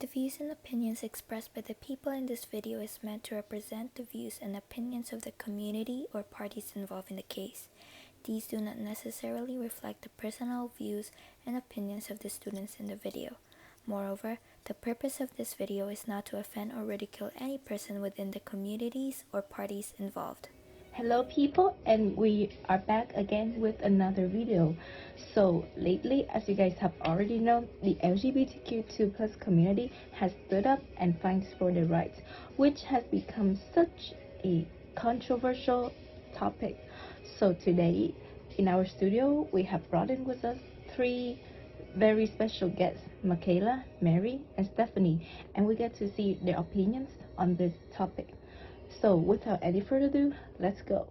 The views and opinions expressed by the people in this video is meant to represent the views and opinions of the community or parties involved in the case. These do not necessarily reflect the personal views and opinions of the students in the video. Moreover, the purpose of this video is not to offend or ridicule any person within the communities or parties involved. Hello people, and we are back again with another video. So lately, as you guys have already known, the LGBTQ2 plus community has stood up and fights for their rights, which has become such a controversial topic. So today in our studio we have brought in with us three very special guests, Michaela, Mary, and Stephanie, and we get to see their opinions on this topic. So without any further ado, let's go.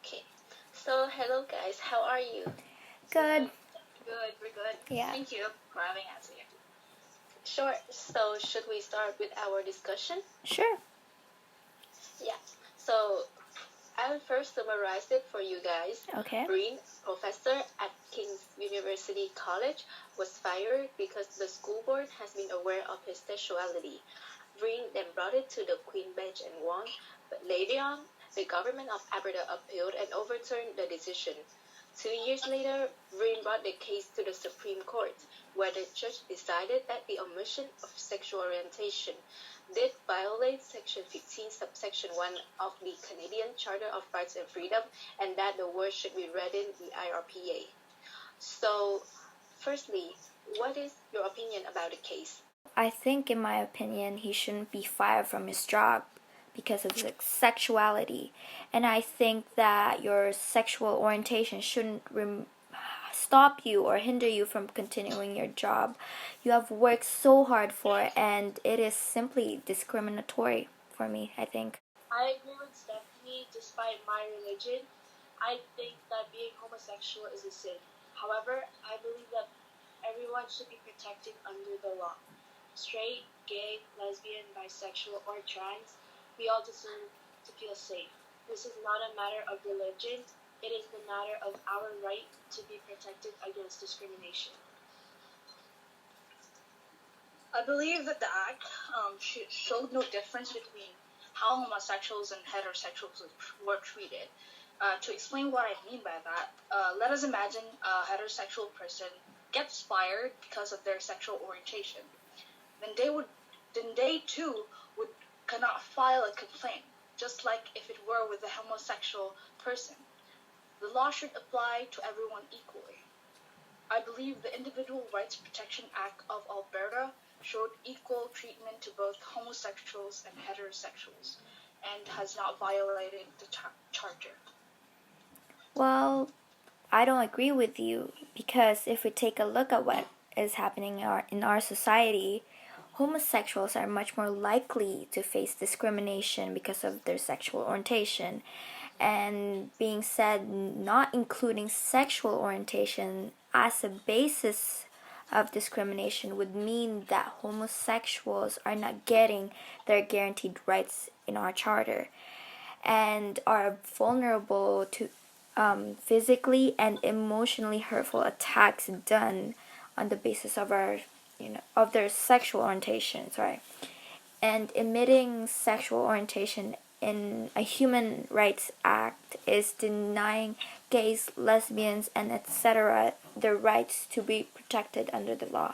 Okay, so hello guys, how are you? Good. Good, we're good. Yeah. Thank you for having us here. Sure, so should we start with our discussion? Sure. Yeah, so I'll first summarize it for you guys. Okay. Breen, professor at King's University College, was fired because the school board has been aware of his sexuality. Breen then brought it to the Queen bench and won, but later on, the government of Alberta appealed and overturned the decision. 2 years later, Breen brought the case to the Supreme Court, where the judge decided that the omission of sexual orientation did violate Section 15, subsection 1 of the Canadian Charter of Rights and Freedom, and that the word should be read in the IRPA. So, firstly, what is your opinion about the case? I think, in my opinion, he shouldn't be fired from his job because of his sexuality. And I think that your sexual orientation shouldn't stop you or hinder you from continuing your job you have worked so hard for, and it is simply discriminatory for me, I think. I agree with Stephanie. Despite my religion, I think that being homosexual is a sin. However, I believe that everyone should be protected under the law. Straight, gay, lesbian, bisexual, or trans, we all deserve to feel safe. This is not a matter of religion. It is the matter of our right to be protected against discrimination. I believe that the act showed no difference between how homosexuals and heterosexuals were treated. To explain what I mean by that, let us imagine a heterosexual person gets fired because of their sexual orientation. Then they too cannot file a complaint, just like if it were with a homosexual person. The law should apply to everyone equally. I believe the Individual Rights Protection Act of Alberta showed equal treatment to both homosexuals and heterosexuals, and has not violated the charter. Well, I don't agree with you, because if we take a look at what is happening in our society, homosexuals are much more likely to face discrimination because of their sexual orientation. And being said, not including sexual orientation as a basis of discrimination would mean that homosexuals are not getting their guaranteed rights in our charter and are vulnerable to physically and emotionally hurtful attacks done on the basis of of their sexual orientation. And admitting sexual orientation in a human rights act is denying gays, lesbians, and etc. their rights to be protected under the law.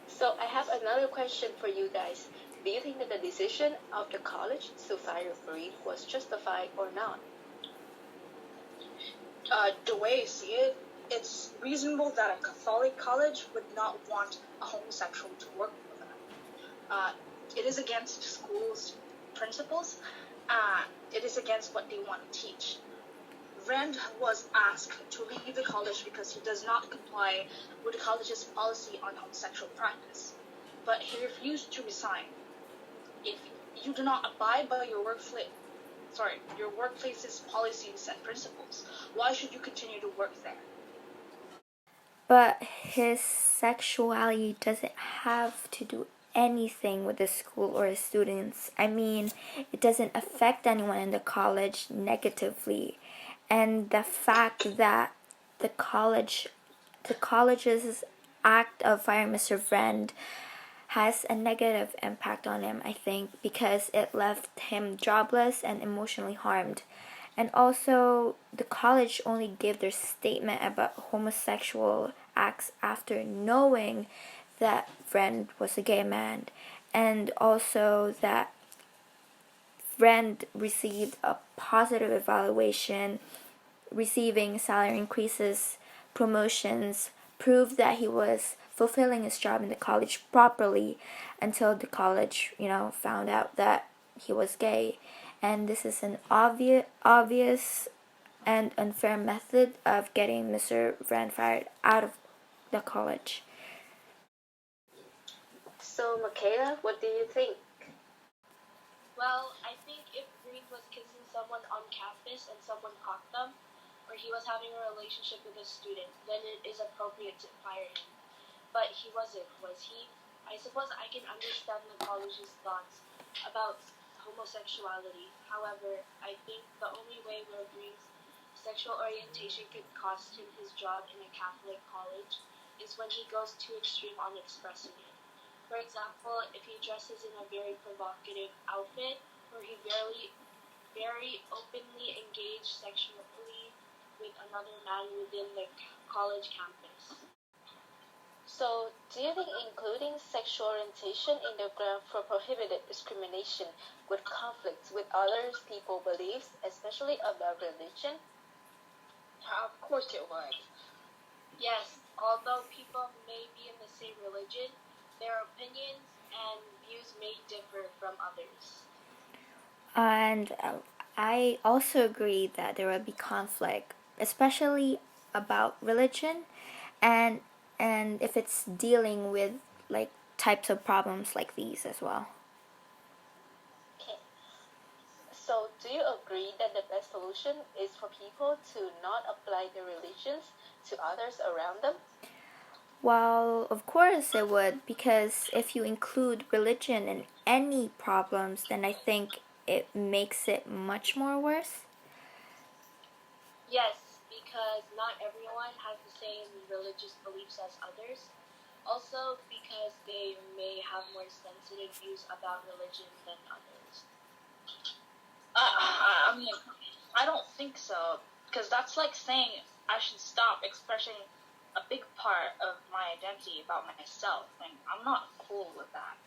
So I have another question for you guys. Do you think that the decision of the college to fire Breen was justified or not? The way I see it, it's reasonable that a Catholic college would not want a homosexual to work for them. It is against school's principles. It is against what they want to teach. Rand was asked to leave the college because he does not comply with the college's policy on homosexual practice, but he refused to resign. If you do not abide by your workplace's policies and principles, why should you continue to work there? But his sexuality doesn't have to do anything with the school or the students. I mean, it doesn't affect anyone in the college negatively. And the fact that the college's act of firing Mr. Friend has a negative impact on him, I think, because it left him jobless and emotionally harmed. And also, the college only gave their statement about homosexual acts after knowing that Friend was a gay man, and also that Friend received a positive evaluation, receiving salary increases, promotions, proved that he was fulfilling his job in the college properly until the college, found out that he was gay. And this is an obvious and unfair method of getting Mr. Friend fired out of the college. So, Michaela, what do you think? Well, I think if Green was kissing someone on campus and someone caught them, or he was having a relationship with a student, then it is appropriate to fire him. But he wasn't, was he? I suppose I can understand the college's thoughts about homosexuality. However, I think the only way where Green's sexual orientation could cost him his job in a Catholic college is when he goes too extreme on expressing it. For example, if he dresses in a very provocative outfit, or he very openly engaged sexually with another man within the college campus. So, do you think including sexual orientation in the ground for prohibited discrimination would conflict with other people's beliefs, especially about religion? Of course it would. Yes, although people may be in the same religion, their opinions and views may differ from others. And I also agree that there will be conflict, especially about religion, and if it's dealing with like types of problems like these as well. Okay. So, do you agree that the best solution is for people to not apply their religions to others around them? Well, of course it would, because if you include religion in any problems, then I think it makes it much more worse. Yes, because not everyone has the same religious beliefs as others. Also, because they may have more sensitive views about religion than others. I mean, I don't think so, because that's like saying I should stop expressing a big part of my identity about myself, and I'm not cool with that.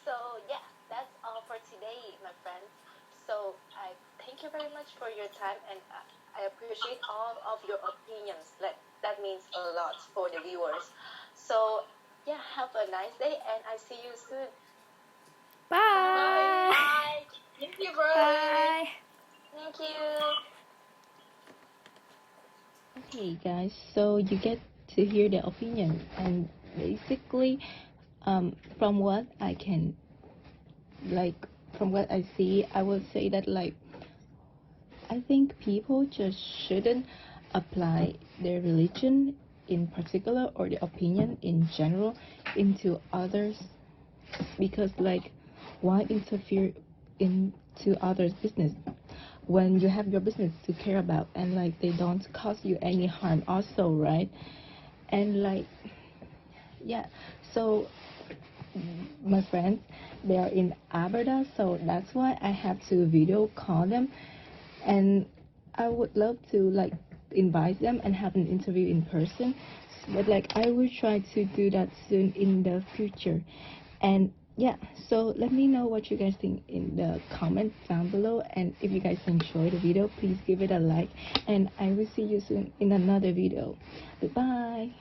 So, yeah, that's all for today, my friends. So, I thank you very much for your time, and I appreciate all of your opinions. That means a lot for the viewers. So, yeah, have a nice day, and I see you soon. Bye. Bye. Thank you, bro. Bye. Thank you. Okay, guys, so you get to hear their opinion, and basically, from what I can, from what I see, I would say that, I think people just shouldn't apply their religion in particular or their opinion in general into others, because, why interfere into others' business when you have your business to care about, and they don't cause you any harm also, right? And yeah, so my friends, they are in Alberta, so that's why I have to video call them, and I would love to invite them and have an interview in person, but I will try to do that soon in the future. And yeah, so let me know what you guys think in the comments down below, and if you guys enjoy the video, please give it a like, and I will see you soon in another video. Goodbye.